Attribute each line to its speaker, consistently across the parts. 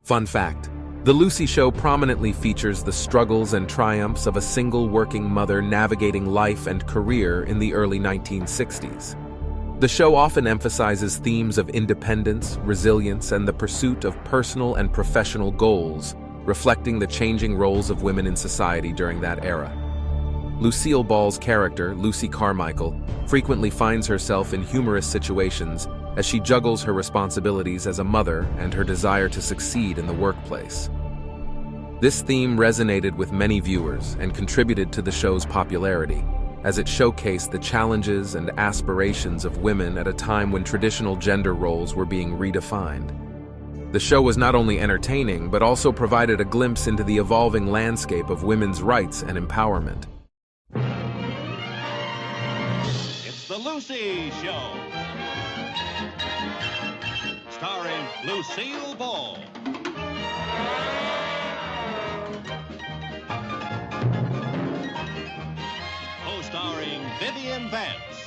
Speaker 1: Fun fact: The Lucy Show prominently features the struggles and triumphs of a single working mother navigating life and career in the early 1960s. The show often emphasizes themes of independence, resilience, and the pursuit of personal and professional goals, reflecting the changing roles of women in society during that era. Lucille Ball's character, Lucy Carmichael, frequently finds herself in humorous situations as she juggles her responsibilities as a mother and her desire to succeed in the workplace. This theme resonated with many viewers and contributed to the show's popularity, as it showcased the challenges and aspirations of women at a time when traditional gender roles were being redefined. The show was not only entertaining, but also provided a glimpse into the evolving landscape of women's rights and empowerment.
Speaker 2: It's The Lucy Show, starring Lucille Ball. Co-starring Vivian Vance.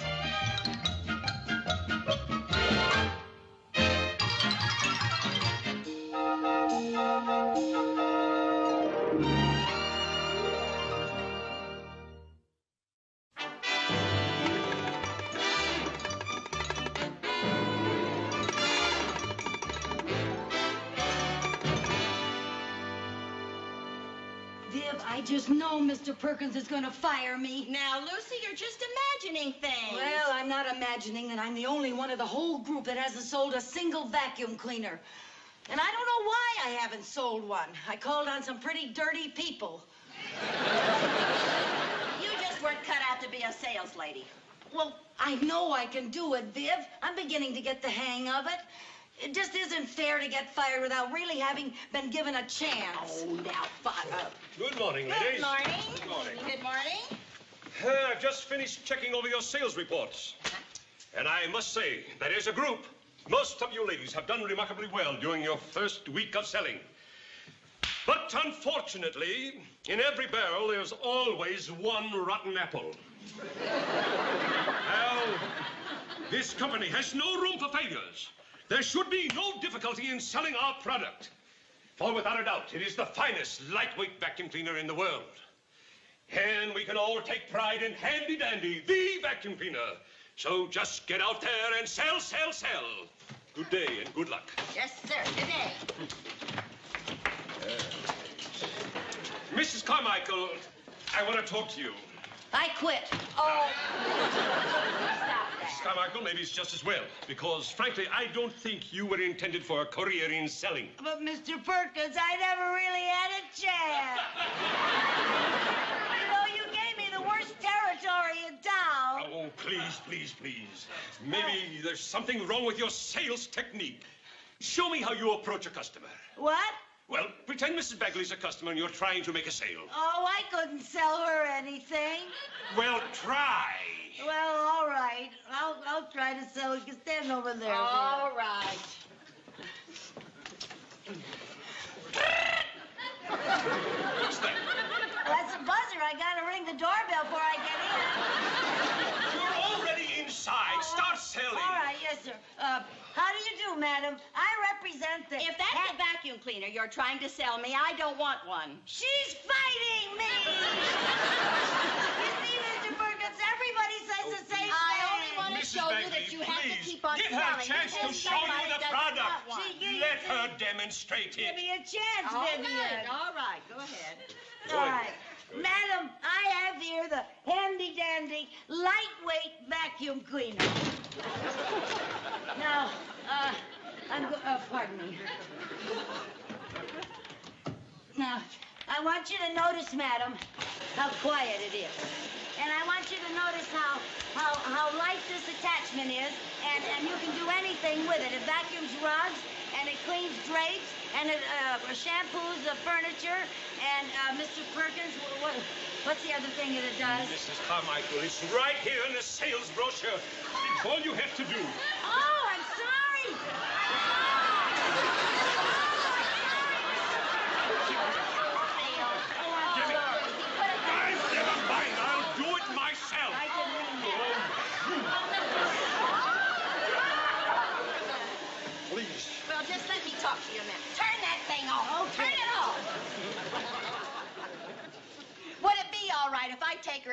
Speaker 3: Viv, I just know Mr. Perkins is going to fire me.
Speaker 4: Now, Lucy, you're just imagining things.
Speaker 3: Well, I'm not imagining that I'm the only one of the whole group that hasn't sold a single vacuum cleaner. And I don't know why I haven't sold one. I called on some pretty dirty people.
Speaker 4: You just weren't cut out to be a sales lady.
Speaker 3: Well, I know I can do it, Viv. I'm beginning to get the hang of it. It just isn't fair to get fired without really having been given a chance.
Speaker 4: Oh, now, Father.
Speaker 5: Good morning,
Speaker 4: Good
Speaker 5: ladies.
Speaker 4: morning.
Speaker 5: Good morning.
Speaker 4: Good morning.
Speaker 5: I've just finished checking over your sales reports. And I must say that as a group, most of you ladies have done remarkably well during your first week of selling. But unfortunately, in every barrel, there's always one rotten apple. Now, this company has no room for failures. There should be no difficulty in selling our product. For without a doubt, it is the finest lightweight vacuum cleaner in the world. And we can all take pride in Handy Dandy, the vacuum cleaner. So just get out there and sell, sell, sell. Good day and good luck.
Speaker 4: Yes, sir. Good day.
Speaker 5: Mrs. Carmichael, I want to talk to you.
Speaker 3: I quit.
Speaker 4: Oh.
Speaker 5: Mrs. Carmichael, maybe it's just as well, because frankly, I don't think you were intended for a career in selling.
Speaker 3: But, Mr. Perkins, I never really had a chance. You know, you gave me the worst territory in town.
Speaker 5: Oh, please, please, please. Maybe there's something wrong with your sales technique. Show me how you approach a customer.
Speaker 3: What?
Speaker 5: Well, pretend Mrs. Bagley's a customer and you're trying to make a sale.
Speaker 3: Oh, I couldn't sell her anything.
Speaker 5: Well, try.
Speaker 3: Well, all right. I'll try to sell it. You can stand over there.
Speaker 4: All right.
Speaker 5: What's that?
Speaker 3: That's a buzzer. I gotta ring the doorbell before I get in.
Speaker 5: You're already inside. Start selling.
Speaker 3: All right, yes, sir. How do you do, madam? I represent the...
Speaker 4: If that's a vacuum cleaner you're trying to sell me, I don't want one.
Speaker 3: She's fighting me! You see, Mr. Perkins, everybody says the same thing.
Speaker 4: I only want to
Speaker 5: Mrs.
Speaker 4: show you
Speaker 5: Bagley,
Speaker 4: that you have to
Speaker 5: please,
Speaker 4: keep on
Speaker 5: give
Speaker 4: selling.
Speaker 5: her a chance to
Speaker 4: Because
Speaker 5: show you
Speaker 4: somebody
Speaker 5: the
Speaker 4: doesn't
Speaker 5: product.
Speaker 4: want one.
Speaker 5: Let her demonstrate
Speaker 3: Give
Speaker 5: it.
Speaker 3: me a chance,
Speaker 4: All
Speaker 3: Vivian.
Speaker 4: right, all right. Go ahead.
Speaker 3: All right. Madam, I have here the handy-dandy lightweight vacuum cleaner. Now, pardon me. Now, I want you to notice, madam, how quiet it is. And I want you to notice how light this attachment is, and you can do anything with it. It vacuums rugs, and it cleans drapes, and it shampoos the furniture, and Mr. Perkins, what's the other thing that it does?
Speaker 5: Mrs. Carmichael, it's right here in the sales brochure. It's all you have to do.
Speaker 3: Oh, I'm sorry.
Speaker 5: Never mind, I'll do it myself.
Speaker 3: I didn't mean that.
Speaker 5: Please.
Speaker 4: Well, just let me talk to you a minute. Turn that thing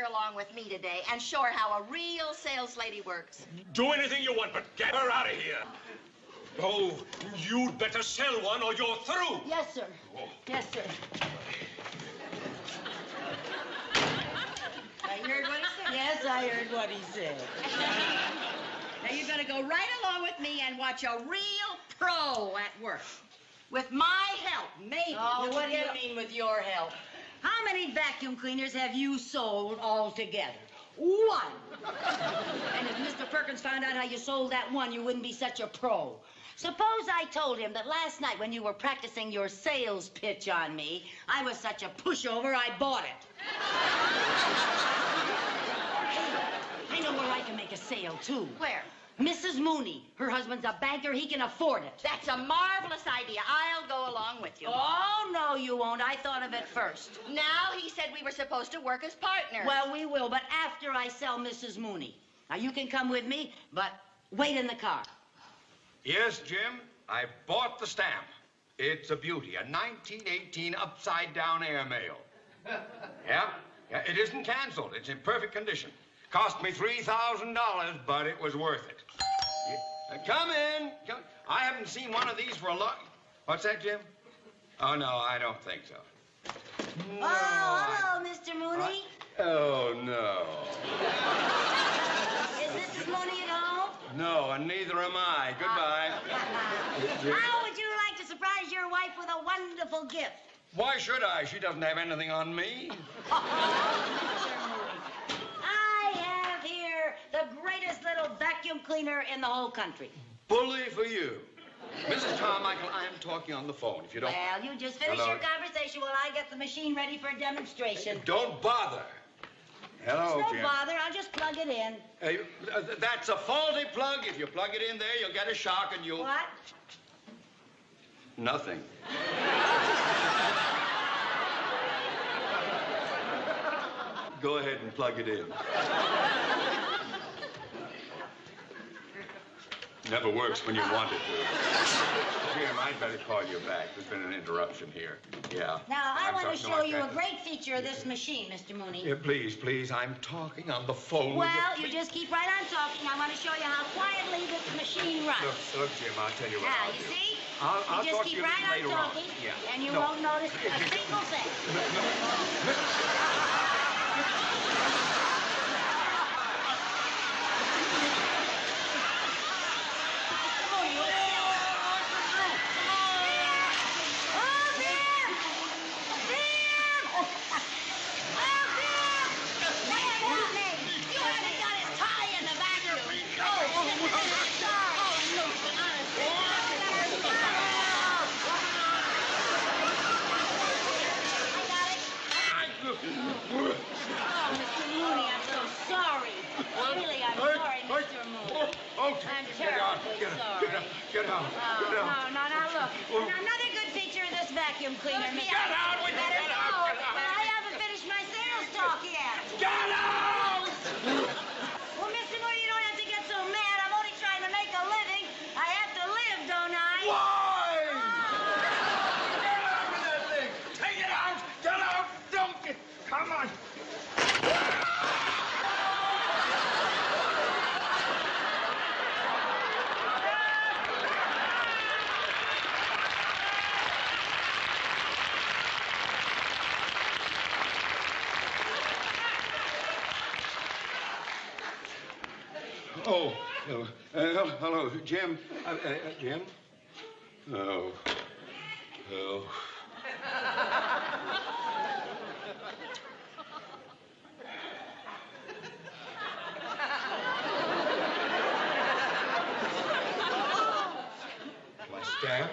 Speaker 4: her along with me today and show her how a real sales lady works.
Speaker 5: Do anything you want, but get her out of here. Oh, you'd better sell one or you're through.
Speaker 3: Yes, sir. Yes, sir.
Speaker 4: You heard what he said?
Speaker 3: Yes, I heard what he said.
Speaker 4: Now you're going to go right along with me and watch a real pro at work. With my help, maybe.
Speaker 3: Oh,
Speaker 4: you'll
Speaker 3: what do you
Speaker 4: get
Speaker 3: mean with your help? How many vacuum cleaners have you sold altogether? One. And if Mr. Perkins found out how you sold that one, you wouldn't be such a pro. Suppose I told him that last night when you were practicing your sales pitch on me, I was such a pushover, I bought it. I know where I can make a sale, too.
Speaker 4: Where?
Speaker 3: Mrs. Mooney. Her husband's a banker. He can afford it.
Speaker 4: That's a marvelous idea. I'll go along with you.
Speaker 3: Oh, no, you won't. I thought of it first.
Speaker 4: Now he said we were supposed to work as partners.
Speaker 3: Well, we will, but after I sell Mrs. Mooney. Now, you can come with me, but wait in the car.
Speaker 6: Yes, Jim, I bought the stamp. It's a beauty, a 1918 upside-down airmail. Yeah, it isn't canceled. It's in perfect condition. Cost me $3,000, but it was worth it. Come in. I haven't seen one of these for a long... What's that, Jim? Oh, no, I don't think so. No,
Speaker 3: hello, Mr. Mooney.
Speaker 6: Oh, no.
Speaker 3: Is Mrs. Mooney at home?
Speaker 6: No, and neither am I. Goodbye.
Speaker 3: How would you like to surprise your wife with a wonderful gift?
Speaker 6: Why should I? She doesn't have anything on me.
Speaker 3: I have here the greatest little vacuum cleaner in the whole country.
Speaker 6: Bully for you. Mrs. Carmichael, I am talking on the phone. If you don't...
Speaker 3: Well, you just finish
Speaker 6: Hello?
Speaker 3: your conversation while I get the machine ready for a demonstration.
Speaker 6: Don't bother. Hello,
Speaker 3: No
Speaker 6: Jim.
Speaker 3: bother, I'll just plug it in.
Speaker 6: That's a faulty plug. If you plug it in there, you'll get a shock and you'll...
Speaker 3: What?
Speaker 6: Nothing. Go ahead and plug it in. Never works when you want it to. Jim, I'd better call you back. There's been an interruption here. Yeah.
Speaker 3: Now, I want to
Speaker 6: sorry.
Speaker 3: show
Speaker 6: No, I
Speaker 3: you a
Speaker 6: can't.
Speaker 3: great feature of this machine, Mr. Mooney.
Speaker 6: Yeah, please, I'm talking on the phone.
Speaker 3: Well,
Speaker 6: with
Speaker 3: you just keep right on talking. I want to show you how quietly this machine runs.
Speaker 6: Look, Jim, I'll tell you what
Speaker 3: Now,
Speaker 6: I'll
Speaker 3: you
Speaker 6: do.
Speaker 3: see?
Speaker 6: I'll
Speaker 3: you just
Speaker 6: talk to
Speaker 3: keep
Speaker 6: you
Speaker 3: right on
Speaker 6: later
Speaker 3: talking,
Speaker 6: on. Yeah.
Speaker 3: and you
Speaker 6: No.
Speaker 3: won't notice a single thing.
Speaker 6: Get out.
Speaker 3: No, look. Another good feature of this vacuum cleaner.
Speaker 6: Get out with you.
Speaker 3: Better
Speaker 6: Get out.
Speaker 3: go.
Speaker 6: Get out.
Speaker 3: I haven't finished my sales talk yet.
Speaker 6: Get out!
Speaker 3: Well, Mr. Moore, you don't have to get so mad. I'm only trying to make a living. I have to live, don't I?
Speaker 6: Why? Get out with that thing. Take it out. Get out. Don't get... Come on. Oh, hello, Jim. Jim? Oh. My stamp?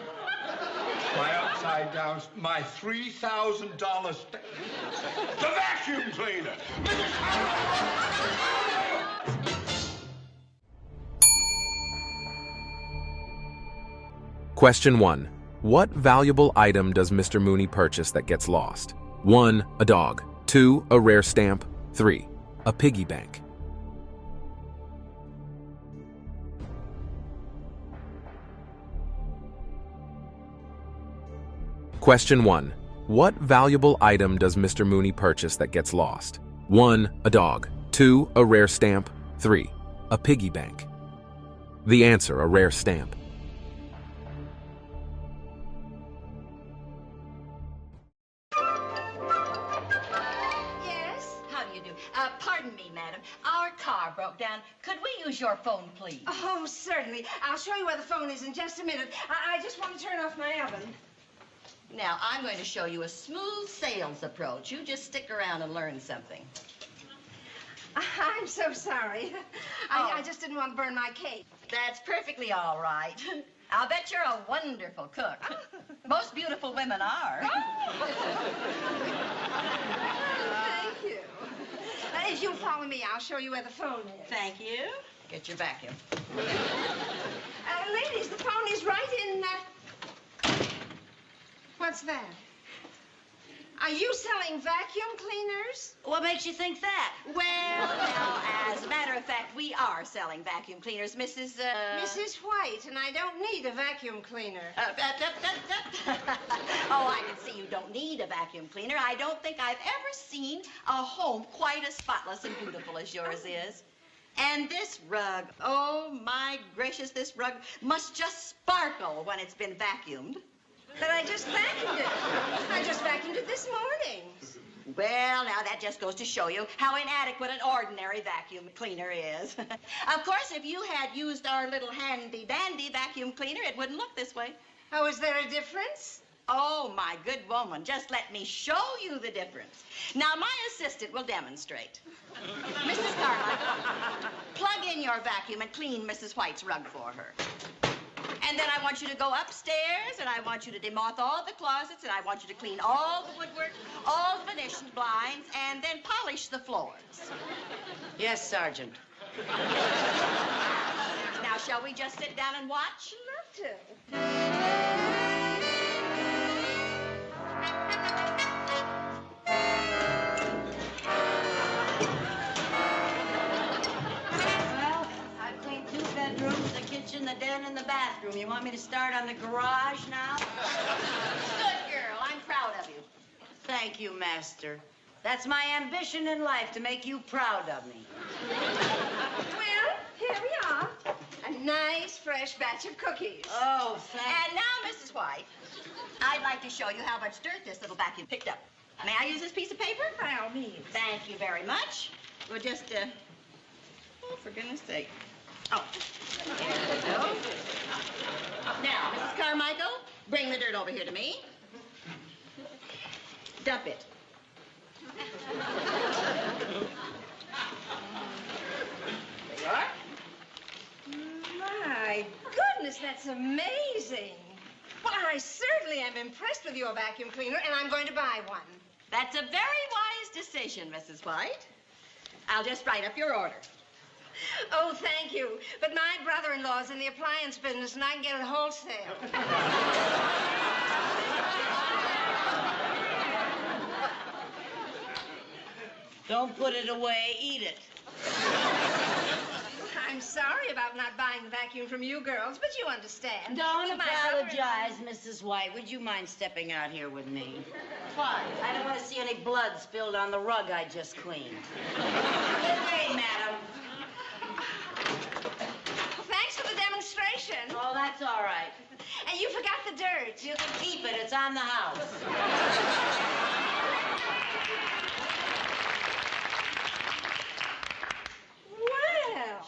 Speaker 6: My upside down, my $3,000 stamp. The vacuum cleaner!
Speaker 1: Question 1. What valuable item does Mr. Mooney purchase that gets lost? 1. A dog. 2. A rare stamp. 3. A piggy bank. Question 1. What valuable item does Mr. Mooney purchase that gets lost? 1. A dog. 2. A rare stamp. 3. A piggy bank. The answer, a rare stamp.
Speaker 4: Yes? How do you do? Pardon me, madam. Our car broke down. Could we use your phone, please?
Speaker 7: Oh, certainly. I'll show you where the phone is in just a minute. I just want to turn off my oven.
Speaker 4: Now, I'm going to show you a smooth sales approach. You just stick around and learn something.
Speaker 7: I'm so sorry. I just didn't want to burn my cake.
Speaker 4: That's perfectly all right. I'll bet you're a wonderful cook. Most beautiful women are.
Speaker 7: Thank you. If you'll follow me, I'll show you where the phone is.
Speaker 4: Thank you. Get your vacuum.
Speaker 7: Ladies, the phone is right in What's that? Are you selling vacuum cleaners?
Speaker 3: What makes you think that?
Speaker 4: Well, now, as a matter of fact, we are selling vacuum cleaners, Mrs.
Speaker 7: Mrs. White, and I don't need a vacuum cleaner.
Speaker 4: Oh, I can see you don't need a vacuum cleaner. I don't think I've ever seen a home quite as spotless and beautiful as yours is. And this rug, oh, my gracious, this rug must just sparkle when it's been vacuumed.
Speaker 7: But I just vacuumed it. I just vacuumed it this morning.
Speaker 4: Well, now, that just goes to show you how inadequate an ordinary vacuum cleaner is. Of course, if you had used our little handy-dandy vacuum cleaner, it wouldn't look this way.
Speaker 7: Oh, is there a difference?
Speaker 4: Oh, my good woman, just let me show you the difference. Now, my assistant will demonstrate. Mrs. Carmichael, plug in your vacuum and clean Mrs. White's rug for her. And then I want you to go upstairs, and I want you to demoth all the closets, and I want you to clean all the woodwork, all the Venetian blinds, and then polish the floors.
Speaker 3: Yes, Sergeant.
Speaker 4: Now, shall we just sit down and watch?
Speaker 7: Love to.
Speaker 3: Well, I've cleaned 2 bedrooms, the kitchen, the den, and the bathroom. You want me to start on the garage now?
Speaker 4: Good girl. I'm proud of you.
Speaker 3: Thank you, Master. That's my ambition in life, to make you proud of me.
Speaker 7: Well, here we are. A nice, fresh batch of cookies.
Speaker 3: Oh, thank
Speaker 4: And now, Mrs. White, I'd like to show you how much dirt this little vacuum picked up. May I use this piece of paper?
Speaker 7: By all means.
Speaker 4: Thank you very much. We'll just, oh, for goodness sake. Oh, there we go. Now, Mrs. Carmichael, bring the dirt over here to me. Dump it. There you are.
Speaker 7: My goodness, that's amazing. Well, I certainly am impressed with your vacuum cleaner, and I'm going to buy one.
Speaker 4: That's a very wise decision, Mrs. White. I'll just write up your order.
Speaker 7: Oh, thank you. But my brother-in-law's in the appliance business, and I can get it wholesale.
Speaker 3: Don't put it away, eat it.
Speaker 7: I'm sorry about not buying the vacuum from you girls, but you understand.
Speaker 3: Don't
Speaker 7: With my
Speaker 3: apologize, Mrs. White. Would you mind stepping out here with me?
Speaker 4: Why?
Speaker 3: I don't want to see any blood spilled on the rug I just cleaned. Good day, madam.
Speaker 7: Thanks for the demonstration.
Speaker 3: Oh, that's all right.
Speaker 7: And you forgot the dirt.
Speaker 3: You can keep it. It's on the house.
Speaker 7: Well,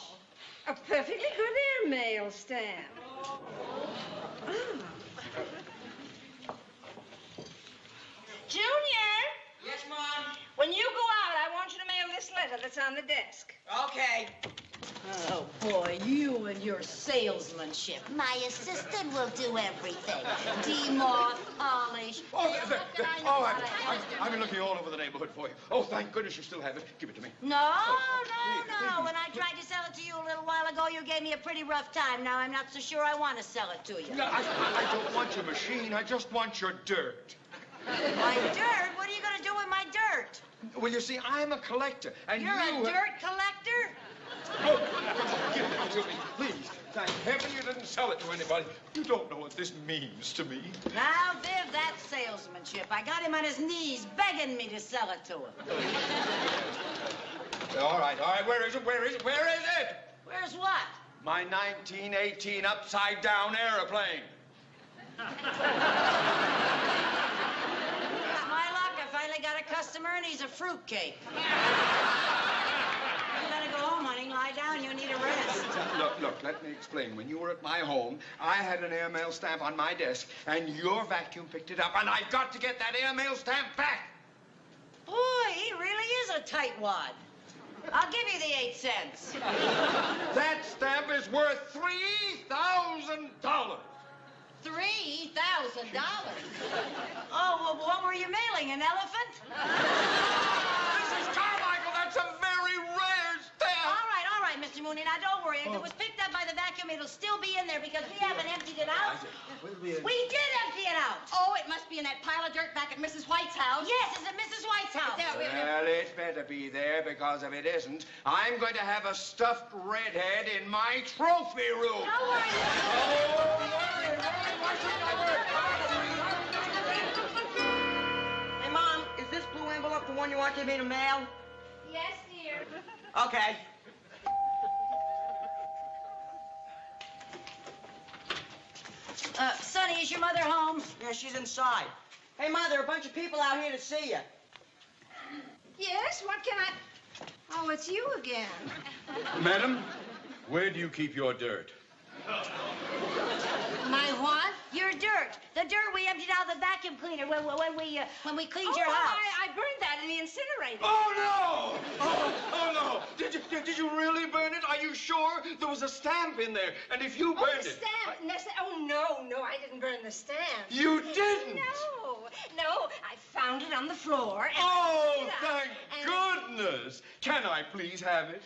Speaker 7: a perfectly good airmail stamp. Junior!
Speaker 8: Yes, Mom?
Speaker 7: When you go out, I want you to mail this letter that's on the desk.
Speaker 8: Okay.
Speaker 3: Oh, boy, you and your salesmanship.
Speaker 9: My assistant will do everything.
Speaker 3: Demoth, polish.
Speaker 6: I've been looking all over the neighborhood for you. Oh, thank goodness you still have it. Give it to me.
Speaker 3: No. When I tried to sell it to you a little while ago, you gave me a pretty rough time. Now I'm not so sure I want to sell it to you.
Speaker 6: No, I don't want your machine. I just want your dirt.
Speaker 3: My dirt? What are you going to do with my dirt?
Speaker 6: Well, you see, I'm a collector, and
Speaker 3: You're a dirt collector?
Speaker 6: Oh, give it to me, please. Thank heaven you didn't sell it to anybody. You don't know what this means to me.
Speaker 3: Now, Viv, that's salesmanship. I got him on his knees begging me to sell it to him.
Speaker 6: All right. Where is it? Where is it?
Speaker 3: Where's what?
Speaker 6: My 1918 upside-down airplane.
Speaker 3: Got my luck. I finally got a customer, and he's a fruitcake. You better go home, honey. Lie down. You need a rest.
Speaker 6: Look, let me explain. When you were at my home, I had an airmail stamp on my desk, and your vacuum picked it up, and I've got to get that airmail stamp back.
Speaker 3: Boy, he really is a tightwad. I'll give you the 8 cents.
Speaker 6: That stamp is worth $3,000.
Speaker 4: $3,000.
Speaker 3: Oh, well, what were you mailing, an elephant?
Speaker 6: Mrs. Carmichael, that's a very rare stamp.
Speaker 3: All right, Mr. Mooney. Now, don't worry. If it was picked up by the vacuum, it'll still be in there because we haven't emptied it out. We did empty it out.
Speaker 4: Oh, it must be in that pile of dirt back at Mrs. White's house.
Speaker 3: Yes, it's at Mrs. White's house.
Speaker 6: Well, it better be there, because if it isn't, I'm going to have a stuffed redhead in my trophy room.
Speaker 3: Don't worry.
Speaker 8: Hey, Mom, is this blue envelope the one you wanted me to mail?
Speaker 7: Yes, dear.
Speaker 8: Okay.
Speaker 3: Sonny, is your mother home?
Speaker 8: Yeah, she's inside. Hey, Ma, there are a bunch of people out here to see you.
Speaker 7: Yes, what can I... Oh, it's you again.
Speaker 6: Madam, where do you keep your dirt?
Speaker 3: My what? Your dirt. The dirt we emptied out of the vacuum cleaner when we cleaned your house.
Speaker 7: I burned that in the incinerator.
Speaker 6: Oh, no! Oh, no! Did you really burn it? Are you sure? There was a stamp in there, and if you burned
Speaker 7: the
Speaker 6: it...
Speaker 7: stamp. Oh, no, I didn't burn the stamp.
Speaker 6: You didn't?
Speaker 7: No, I found it on the floor. And
Speaker 6: Oh, thank goodness! Can I please have it?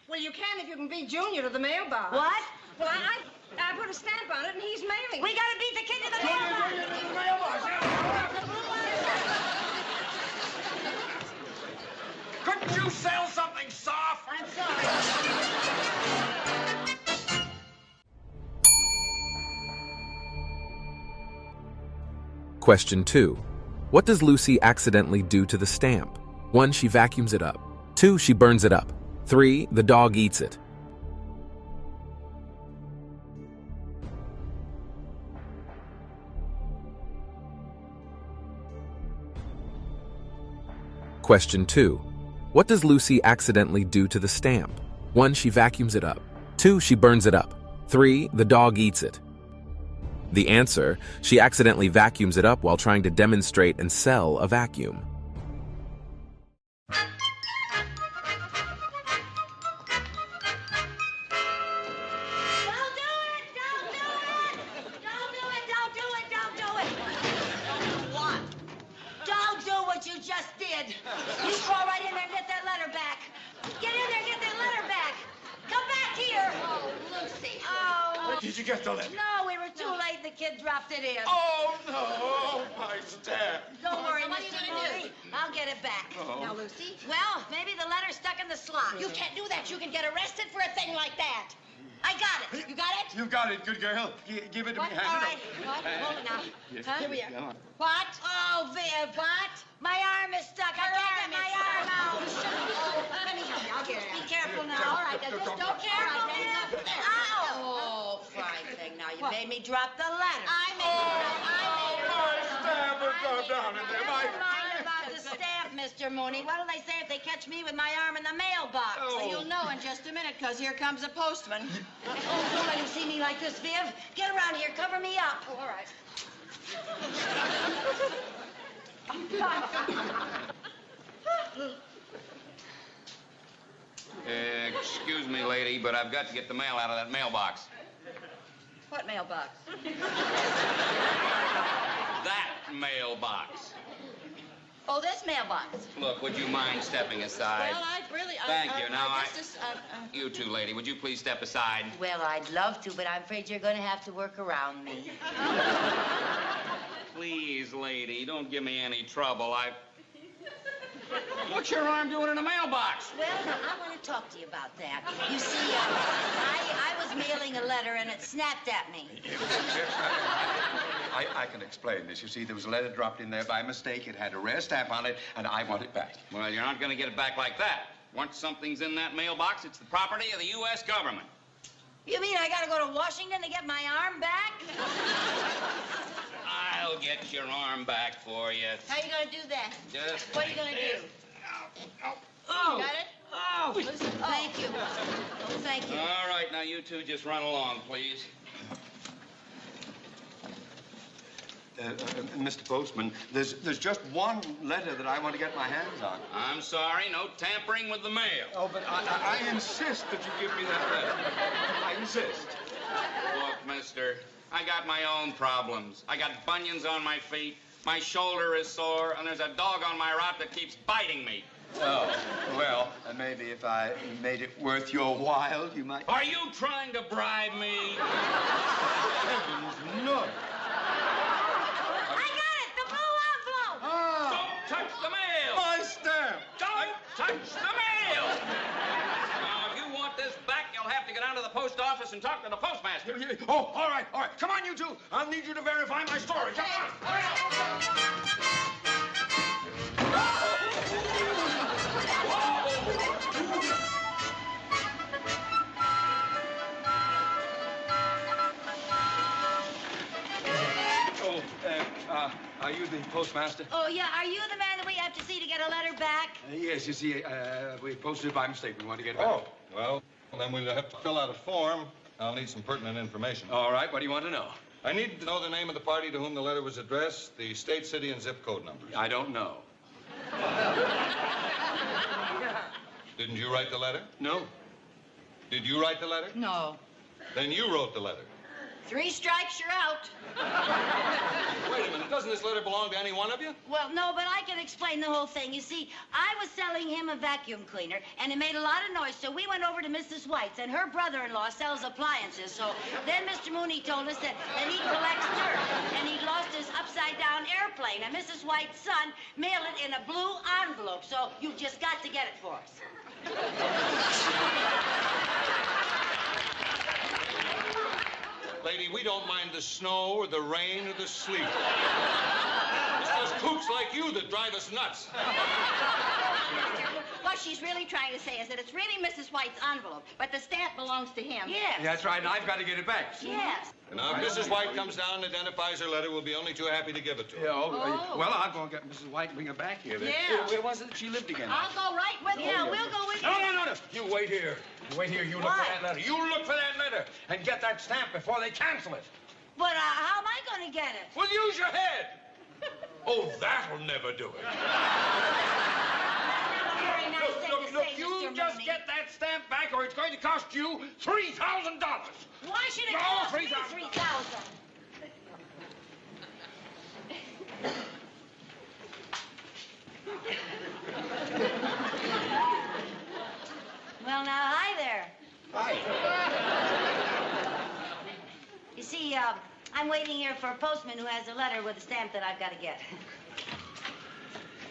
Speaker 7: Well, you can if you can beat Junior to the mailbox.
Speaker 3: What?
Speaker 7: Well, I put a stamp on it, and he's mailing
Speaker 3: We
Speaker 7: it.
Speaker 3: gotta beat the kid to the mailbox.
Speaker 6: Couldn't you sell something soft?
Speaker 3: I'm sorry.
Speaker 1: Question 2. What does Lucy accidentally do to the stamp? 1. She vacuums it up. 2. She burns it up. 3. The dog eats it. Question 2. What does Lucy accidentally do to the stamp? 1. She vacuums it up. 2. She burns it up. 3. The dog eats it. The answer: she accidentally vacuums it up while trying to demonstrate and sell a vacuum.
Speaker 3: Don't do what you just did. You crawl right in there and get that letter back. Get in there and get that letter back. Come back here.
Speaker 4: Oh, Lucy.
Speaker 3: Oh.
Speaker 6: Did you get the letter?
Speaker 3: No, we were too late. The kid dropped it in.
Speaker 6: Oh, no! My stamp!
Speaker 3: Don't worry,
Speaker 4: What are you
Speaker 3: Mr.
Speaker 4: gonna do?
Speaker 3: Mooney. I'll get it back.
Speaker 4: Now, Lucy.
Speaker 3: Well, maybe the letter's stuck in the slot.
Speaker 4: You can't do that. You can get arrested for a thing like that.
Speaker 3: I got it. You got it?
Speaker 6: You got it, good girl. Give it to
Speaker 3: What?
Speaker 6: me.
Speaker 3: All
Speaker 6: Hand
Speaker 3: right.
Speaker 6: it
Speaker 3: What? Hold it now. Huh?
Speaker 4: Here we are.
Speaker 6: Come on.
Speaker 4: What?
Speaker 3: Oh, Viv. What? My arm is stuck. I can't get my arm out.
Speaker 4: Let me help you. I'll get it
Speaker 3: Be
Speaker 4: out.
Speaker 3: careful now. All right. Now, just don't careful, Viv. Ow. Oh, fine thing. Now, you made me drop the letter.
Speaker 4: I made it.
Speaker 6: My stamp has gone down in there.
Speaker 3: Never mind about the stamp, Mr. Mooney. What do they say if they catch me with my arm in the mailbox?
Speaker 4: Well, you'll know in just a minute, because here comes a postman.
Speaker 3: Oh, don't let him see me like this, Viv. Get around here. Cover me up.
Speaker 4: Oh, all right.
Speaker 6: Excuse me, lady, but I've got to get the mail out of that mailbox.
Speaker 4: What mailbox?
Speaker 6: That mailbox.
Speaker 4: Oh, this mailbox.
Speaker 6: Look, would you mind stepping aside?
Speaker 4: Well, I really...
Speaker 6: Thank you. Now,
Speaker 4: just,
Speaker 6: You two, lady, would you please step aside?
Speaker 3: Well, I'd love to, but I'm afraid you're going to have to work around me.
Speaker 6: Please, lady, don't give me any trouble. What's your arm doing in a mailbox?
Speaker 3: Well, I want to talk to you about that. You see, I was mailing a letter and it snapped at me.
Speaker 6: I can explain this. You see, there was a letter dropped in there by mistake. It had a rare stamp on it, and I want it back.
Speaker 10: Well, you're not going to get it back like that. Once something's in that mailbox, it's the property of the U.S. government.
Speaker 3: You mean I gotta go to Washington to get my arm back?
Speaker 10: I'll get your arm back for you.
Speaker 3: How you gonna do that?
Speaker 10: Just
Speaker 3: What are you gonna do?
Speaker 8: Oh.
Speaker 3: Got it?
Speaker 8: Oh.
Speaker 3: Listen, thank you. Oh, thank you.
Speaker 10: All right, now you two just run along, please.
Speaker 6: Mr. Postman, there's just one letter that I want to get my hands on.
Speaker 10: I'm sorry, no tampering with the mail.
Speaker 6: Oh, but I insist that you give me that letter. I insist.
Speaker 10: Look, mister, I got my own problems. I got bunions on my feet, my shoulder is sore, and there's a dog on my route that keeps biting me.
Speaker 6: Oh, well, maybe if I made it worth your while, you might...
Speaker 10: Are you trying to bribe me?
Speaker 6: Heavens, no.
Speaker 3: I got it! The blue envelope!
Speaker 10: Don't touch the mail!
Speaker 6: My stamp!
Speaker 10: Don't touch the mail! Now, if you want this back, you'll have to go down to the post office and talk to the postmaster.
Speaker 6: Oh, all right. Come on, you two. I'll need you to verify my story. Come on. Are you the postmaster?
Speaker 3: Oh, yeah. Are you the man that we have to see to get a letter back?
Speaker 6: Yes, you see, we posted it by mistake. We want to get it back.
Speaker 11: Oh, well, then we'll have to fill out a form. I'll need some pertinent information.
Speaker 6: All right, what do you want to know?
Speaker 11: I need to know the name of the party to whom the letter was addressed, the state, city, and zip code numbers.
Speaker 6: I don't know.
Speaker 11: Didn't you write the letter?
Speaker 6: No.
Speaker 11: Did you write the letter?
Speaker 3: No.
Speaker 11: Then you wrote the letter.
Speaker 3: 3 strikes, you're out.
Speaker 11: Wait a minute, doesn't this letter belong to any one of you?
Speaker 3: Well, no, but I can explain the whole thing. You see, I was selling him a vacuum cleaner, and it made a lot of noise, so we went over to Mrs. White's, and her brother-in-law sells appliances. So then Mr. Mooney told us that he collects dirt, and he'd lost his upside-down airplane, and Mrs. White's son mailed it in a blue envelope, so you've just got to get it for us.
Speaker 11: Lady, we don't mind the snow or the rain or the sleet. It's those kooks like you that drive us nuts.
Speaker 4: What she's really trying to say is that it's really Mrs. White's envelope, but the stamp belongs to him.
Speaker 3: Yes.
Speaker 6: That's right, and I've got to get it back.
Speaker 3: Yes.
Speaker 11: And now, if Mrs. White comes down and identifies her letter, we'll be only too happy to give it to her.
Speaker 3: Oh.
Speaker 6: Well, I'll go and get Mrs. White and bring her back here. Then.
Speaker 4: Yeah.
Speaker 6: Where was it she lived again?
Speaker 4: I'll go right with you.
Speaker 3: Yeah, we'll go with you.
Speaker 6: No. You wait here. You wait here. You look
Speaker 3: Why?
Speaker 6: for that letter. You look for that letter and get that stamp before they cancel it.
Speaker 3: But how am I going to get it?
Speaker 6: Well, use your head. Oh, that'll never do it.
Speaker 3: Very nice thing to
Speaker 6: Look,
Speaker 3: say,
Speaker 6: you
Speaker 3: Mr.
Speaker 6: just
Speaker 3: Mooney.
Speaker 6: get that stamp back or it's going to cost you $3,000.
Speaker 3: Why should it
Speaker 6: No,
Speaker 3: cost me
Speaker 6: 3,000.
Speaker 3: $3,000? Well, now, hi there.
Speaker 6: Hi.
Speaker 3: You see, I'm waiting here for a postman who has a letter with a stamp that I've got to get.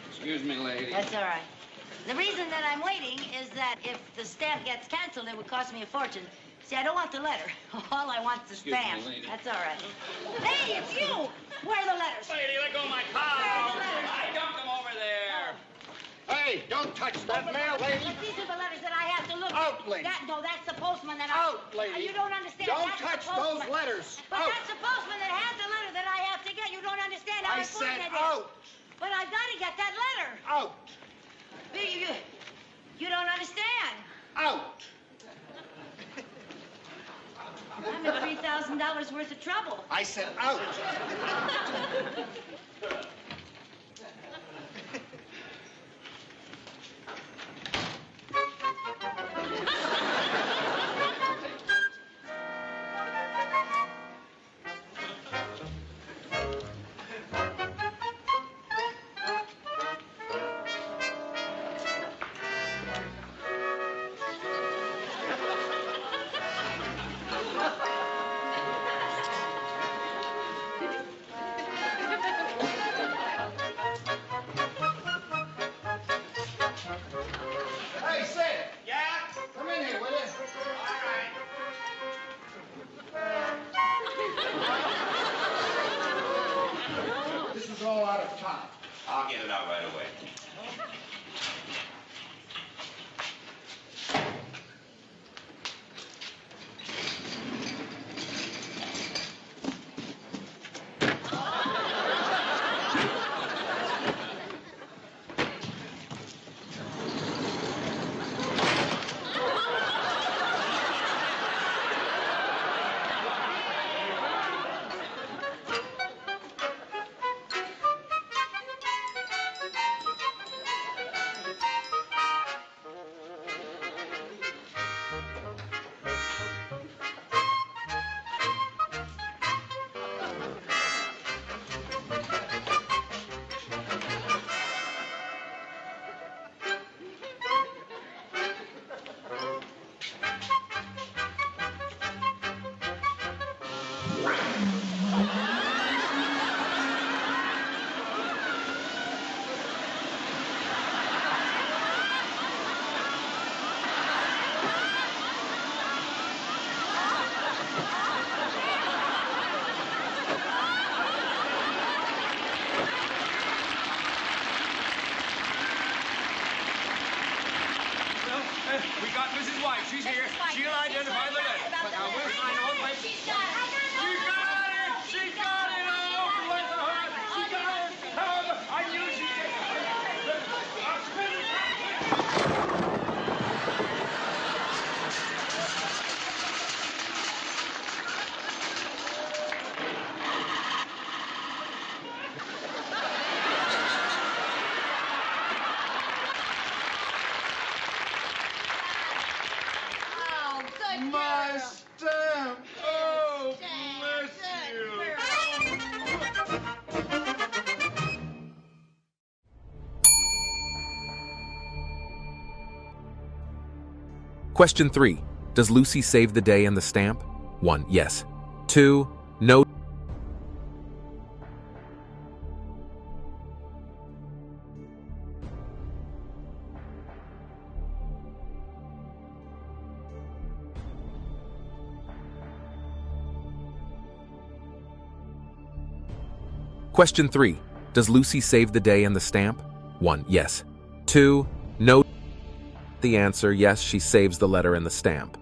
Speaker 10: Excuse me, lady.
Speaker 3: That's all right. The reason that I'm waiting is that if the stamp gets canceled, it would cost me a fortune. See, I don't want the letter. All I want is the
Speaker 10: Excuse me,
Speaker 3: stamp.
Speaker 10: lady.
Speaker 3: That's all right. Hey, it's you! Where are the letters?
Speaker 10: Lady, let go of my
Speaker 3: Where are
Speaker 10: car.
Speaker 3: the letters?
Speaker 10: I dumped them over there.
Speaker 6: Hey, don't touch that mail, lady.
Speaker 3: But these are the letters that I have to look
Speaker 6: Out,
Speaker 3: at.
Speaker 6: lady.
Speaker 3: No, that's the postman that
Speaker 6: Out, lady.
Speaker 3: You don't understand.
Speaker 6: Don't
Speaker 3: That's
Speaker 6: touch
Speaker 3: the
Speaker 6: those
Speaker 3: postman.
Speaker 6: letters.
Speaker 3: But
Speaker 6: Out.
Speaker 3: that's the postman that has the letter that I have to get. You don't understand how
Speaker 6: I
Speaker 3: important
Speaker 6: said
Speaker 3: it is.
Speaker 6: out.
Speaker 3: But I've got to get that letter.
Speaker 6: Out.
Speaker 3: You don't understand.
Speaker 6: Out.
Speaker 3: I'm in $3,000 worth of trouble.
Speaker 6: I said out. out of time.
Speaker 10: I'll get it out right away.
Speaker 6: We got Mrs. White. She's here. She'll identify the letter. Now, we'll sign all papers. She got it! She got it! Oh, bless her heart! She got it! Oh, I knew she did.
Speaker 7: Oh, good
Speaker 6: My
Speaker 7: girl.
Speaker 6: stamp! Oh, bless you!
Speaker 1: Question 3. Does Lucy save the day and the stamp? 1. Yes. 2. No. Question 3. Does Lucy save the day and the stamp? 1. Yes. 2. No. The answer, yes, she saves the letter and the stamp.